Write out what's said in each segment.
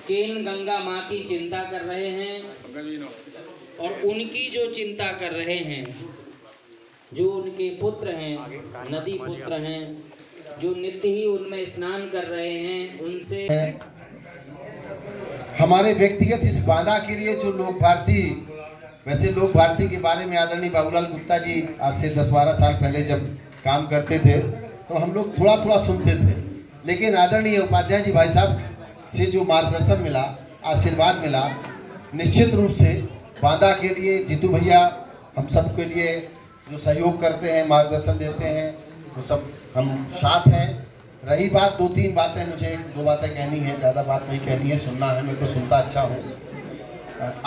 केन गंगा माँ की चिंता कर रहे हैं और उनकी जो चिंता कर रहे हैं, जो उनके पुत्र हैं, नदी पुत्र हैं, जो नित्य ही उनमें स्नान कर रहे हैं, उनसे हमारे व्यक्तिगत इस बाधा के लिए जो लोक भारती, वैसे लोक भारती के बारे में आदरणीय बाबूलाल गुप्ता जी आज से 10-12 साल पहले जब काम करते थे तो हम लोग थोड़ा थोड़ा सुनते थे, लेकिन आदरणीय उपाध्याय जी भाई साहब से जो मार्गदर्शन मिला, आशीर्वाद मिला, निश्चित रूप से बांदा के लिए जीतू भैया हम सब के लिए जो सहयोग करते हैं, मार्गदर्शन देते हैं, वो सब हम साथ हैं। रही बात 2-3 बातें, मुझे 2 बातें कहनी है, ज़्यादा बात नहीं कहनी है, सुनना है, मैं तो सुनता अच्छा हूँ।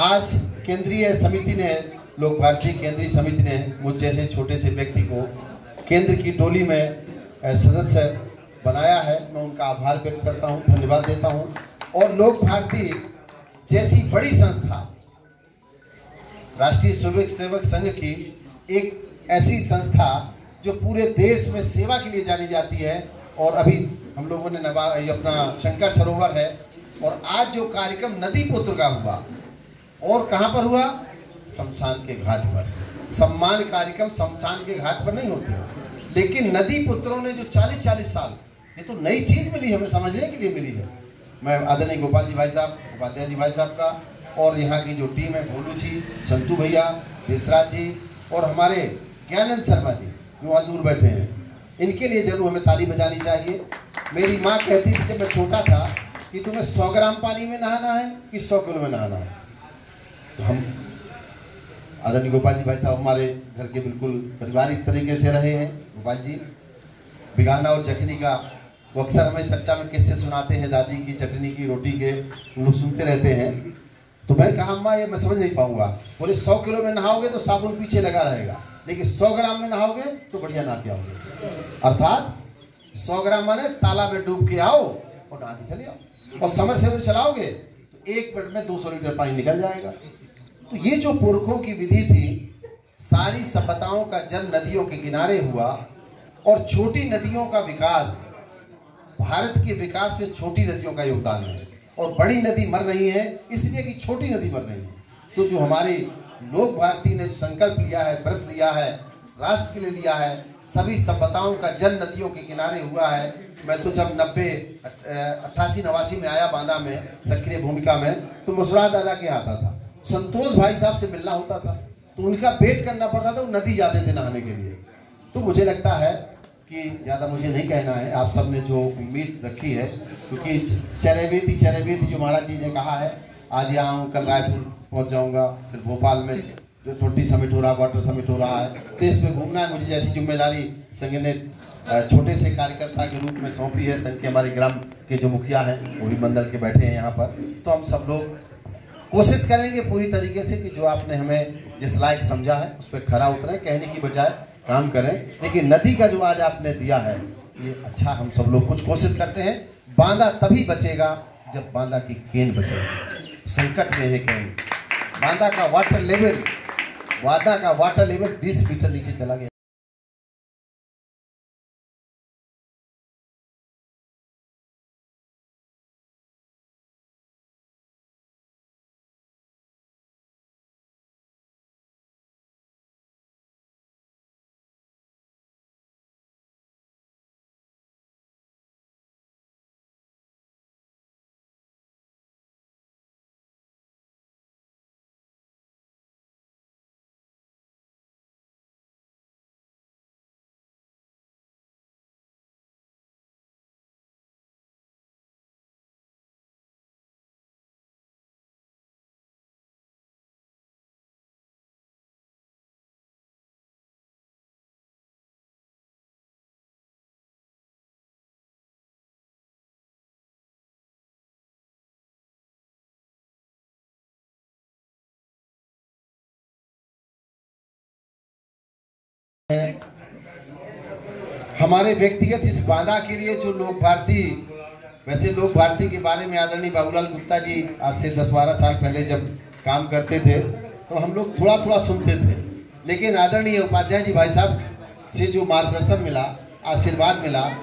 आज केंद्रीय समिति ने, लोक भारती केंद्रीय समिति ने मुझ जैसे छोटे से व्यक्ति को केंद्र की टोली में सदस्य बनाया है। मैं उनका आभार व्यक्त करता हूँ, धन्यवाद देता हूँ। और लोक भारती जैसी बड़ी संस्था, राष्ट्रीय स्वयं सेवक संघ की एक ऐसी संस्था जो पूरे देश में सेवा के लिए जानी जाती है, और अभी हम लोगों ने अपना शंकर सरोवर है, और आज जो कार्यक्रम नदी पुत्र का हुआ, और कहाँ पर हुआ? शमशान के घाट पर। सम्मान कार्यक्रम शमशान के घाट पर नहीं होते, लेकिन नदी पुत्रों ने जो 40-40 साल, ये तो नई चीज मिली, हमें समझने के लिए मिली है। मैं आदरणीय गोपाल जी भाई साहब, उपाध्याय जी भाई साहब का, और यहाँ की जो टीम है, भोलू जी, संतू भैया, देसराज जी, और हमारे ज्ञानंद शर्मा जी जो वहाँ दूर बैठे हैं, इनके लिए जरूर हमें ताली बजानी चाहिए। मेरी माँ कहती थी जब मैं छोटा था कि तुम्हें 100 ग्राम पानी में नहाना है कि 100 किलो में नहाना है। तो हम आदरणीय गोपाल जी भाई साहब हमारे घर के बिल्कुल पारिवारिक तरीके से रहे हैं। गोपाल जी बिगाना और जखनी का वो अक्सर हमें चर्चा में किस्से सुनाते हैं, दादी की चटनी की रोटी के, हम लोग सुनते रहते हैं। तो मैं कहा अम्मा ये मैं समझ नहीं पाऊंगा। बोले 100 किलो में नहाओगे तो साबुन पीछे लगा रहेगा, लेकिन 100 ग्राम में नहाओगे तो बढ़िया नहा के आओगे। अर्थात 100 ग्राम माने तालाब में डूब के आओ और नहा के चले आओ, और समर से चलाओगे तो 1 मिनट में 200 लीटर पानी निकल जाएगा। तो ये जो पुरखों की विधि थी, सारी सभ्यताओं का जन्म नदियों के किनारे हुआ, और छोटी नदियों का विकास, भारत के विकास में छोटी नदियों का योगदान है, और बड़ी नदी मर रही है इसलिए कि छोटी नदी मर रही है। तो जो हमारी लोक भारती ने संकल्प लिया है, व्रत लिया है, राष्ट्र के लिए लिया है, सभी सभ्यताओं का जन्म नदियों के किनारे हुआ है। मैं तो जब 88-89 में आया बांदा में सक्रिय भूमिका में, तो मुसरा दादा के आता था, संतोष भाई साहब से मिलना होता था, तो उनका वेट करना पड़ता था, वो नदी जाते थे नहाने के लिए। तो मुझे लगता है कि ज़्यादा मुझे नहीं कहना है, आप सब ने जो उम्मीद रखी है, क्योंकि चरेबीती जो महाराज जी ने कहा है, आज यहाँ हूँ, कल रायपुर पहुँच जाऊँगा, फिर भोपाल में 20 समिट हो रहा, वाटर समिट हो रहा है, देश में घूमना है। मुझे जैसी जिम्मेदारी संघ ने छोटे से कार्यकर्ता के रूप में सौंपी है, संघ के हमारे ग्राम के जो मुखिया हैं वो भी मंडल के बैठे हैं यहाँ पर, तो हम सब लोग कोशिश करेंगे पूरी तरीके से कि जो आपने हमें जिस लायक समझा है उस पर खरा उतरे, कहने की बजाय काम करें। लेकिन नदी का जो आज आपने दिया है ये अच्छा, हम सब लोग कुछ कोशिश करते हैं। बांदा तभी बचेगा जब बांदा की केन बचेगी। संकट में है केन। बांदा का वाटर लेवल 20 मीटर नीचे चला गया। हमारे व्यक्तिगत इस बाधा के लिए जो लोक भारती, वैसे लोक भारती के बारे में आदरणीय बाबूलाल गुप्ता जी आज से 10-12 साल पहले जब काम करते थे तो हम लोग थोड़ा थोड़ा सुनते थे, लेकिन आदरणीय उपाध्याय जी भाई साहब से जो मार्गदर्शन मिला, आशीर्वाद मिला,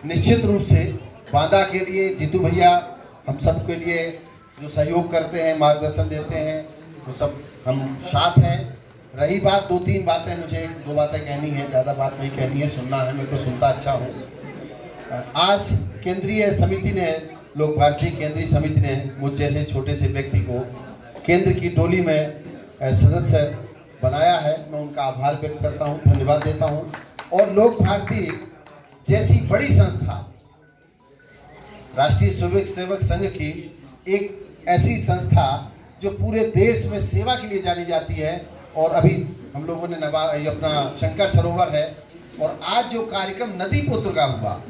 निश्चित रूप से बांदा के लिए जीतू भैया हम सब के लिए जो सहयोग करते हैं, मार्गदर्शन देते हैं, वो सब हम साथ हैं। रही बात 2-3 बातें, मुझे 2 बातें कहनी है, ज़्यादा बात नहीं कहनी है, सुनना है, मेरे को सुनता अच्छा हूँ। आज केंद्रीय समिति ने, लोक भारती केंद्रीय समिति ने मुझ जैसे छोटे से व्यक्ति को केंद्र की टोली में सदस्य बनाया है। मैं उनका आभार व्यक्त करता हूँ, धन्यवाद देता हूँ। और लोक भारती जैसी बड़ी संस्था, राष्ट्रीय स्वयं सेवक संघ की एक ऐसी संस्था जो पूरे देश में सेवा के लिए जानी जाती है, और अभी हम लोगों ने अपना शंकर सरोवर है, और आज जो कार्यक्रम नदी पुत्र का हुआ,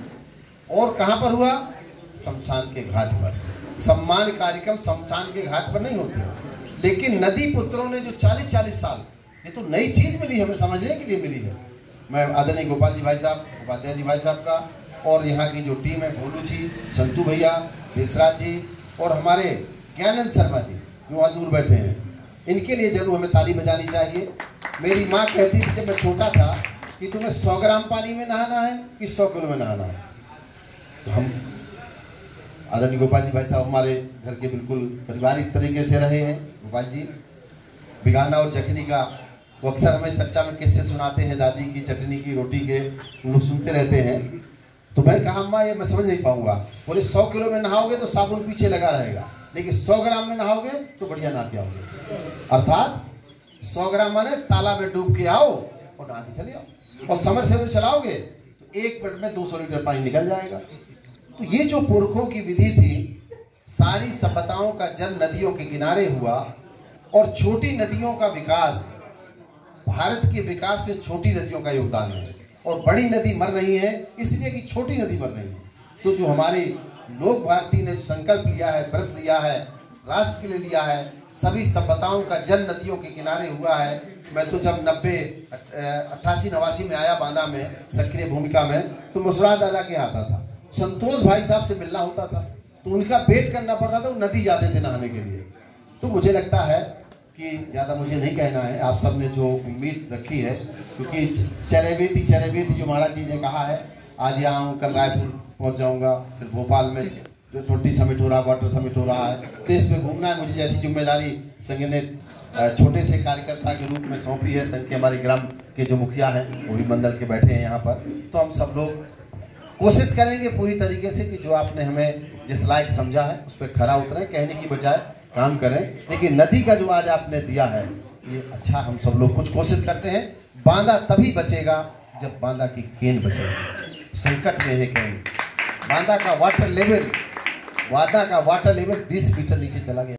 और कहाँ पर हुआ? शमशान के घाट पर। सम्मान कार्यक्रम शमशान के घाट पर नहीं होते, लेकिन नदी पुत्रों ने जो 40-40 साल, ये तो नई चीज मिली, हमें समझने के लिए मिली है। मैं आदरणीय गोपाल जी भाई साहब, उपाध्याय जी भाई साहब का, और यहाँ की जो टीम है, भोलू जी, संतू भैया, देसराज जी, और हमारे ज्ञानंद शर्मा जी जो वहाँ दूर बैठे हैं, इनके लिए जरूर हमें ताली बजानी चाहिए। मेरी माँ कहती थी जब मैं छोटा था कि तुम्हें 100 ग्राम पानी में नहाना है कि 100 किलो में नहाना है। तो हम आदरणीय गोपाल जी भाई साहब हमारे घर के बिल्कुल पारिवारिक तरीके से रहे हैं। गोपाल जी बिगाना और जखनी का वो अक्सर हमें चर्चा में किस्से सुनाते हैं, दादी की चटनी की रोटी के, हम लोग सुनते रहते हैं। तो मैं कहा अम्मा ये मैं समझ नहीं पाऊंगा। बोले 100 किलो में नहाओगे तो साबुन पीछे लगा रहेगा, लेकिन 100 ग्राम में नहाओगे तो बढ़िया नहा के आओगे। अर्थात 100 ग्राम माने तालाब में डूब के आओ और नहा के चले आओ, और समर सेवर चलाओगे तो 1 मिनट में 200 लीटर पानी निकल जाएगा। तो ये जो पुरखों की विधि थी, सारी सभ्यताओं का जन्म नदियों के किनारे हुआ, और छोटी नदियों का विकास, भारत के विकास में छोटी नदियों का योगदान है। और बड़ी नदी मर रही है इसलिए कि छोटी नदी मर रही है। तो जो हमारे लोक भारती ने संकल्प लिया है, व्रत लिया है, राष्ट्र के लिए लिया है, सभी सभ्यताओं का जन्म नदियों के किनारे हुआ है। मैं तो जब 88-89 में आया बांदा में सक्रिय भूमिका में, तो मुसरा दादा के आता था, संतोष भाई साहब से मिलना होता था, तो उनका वेट करना पड़ता था, वो नदी जाते थे नहाने के लिए। तो मुझे लगता है कि ज़्यादा मुझे नहीं कहना है, आप सब ने जो उम्मीद रखी है, क्योंकि चरेबेती जो महाराज जी ने कहा है, आज यहाँ हूँ, कल रायपुर पहुँच जाऊँगा, फिर भोपाल में जो 20 समिट हो रहा, वाटर समिट हो रहा है, देश में घूमना है। मुझे जैसी जिम्मेदारी संघ ने छोटे से कार्यकर्ता के रूप में सौंपी है, संघ के हमारे ग्राम के जो मुखिया हैं वो भी मंडल के बैठे हैं यहाँ पर, तो हम सब लोग कोशिश करेंगे पूरी तरीके से कि जो आपने हमें जिस लायक समझा है उस पर खरा उतरें, कहने की बजाय काम करें। लेकिन नदी का जो आज आपने दिया है ये अच्छा, हम सब लोग कुछ कोशिश करते हैं। बांदा तभी बचेगा जब बांदा की केन बचेगी। संकट में है केन। बांदा का वाटर लेवल 20 मीटर नीचे चला गया।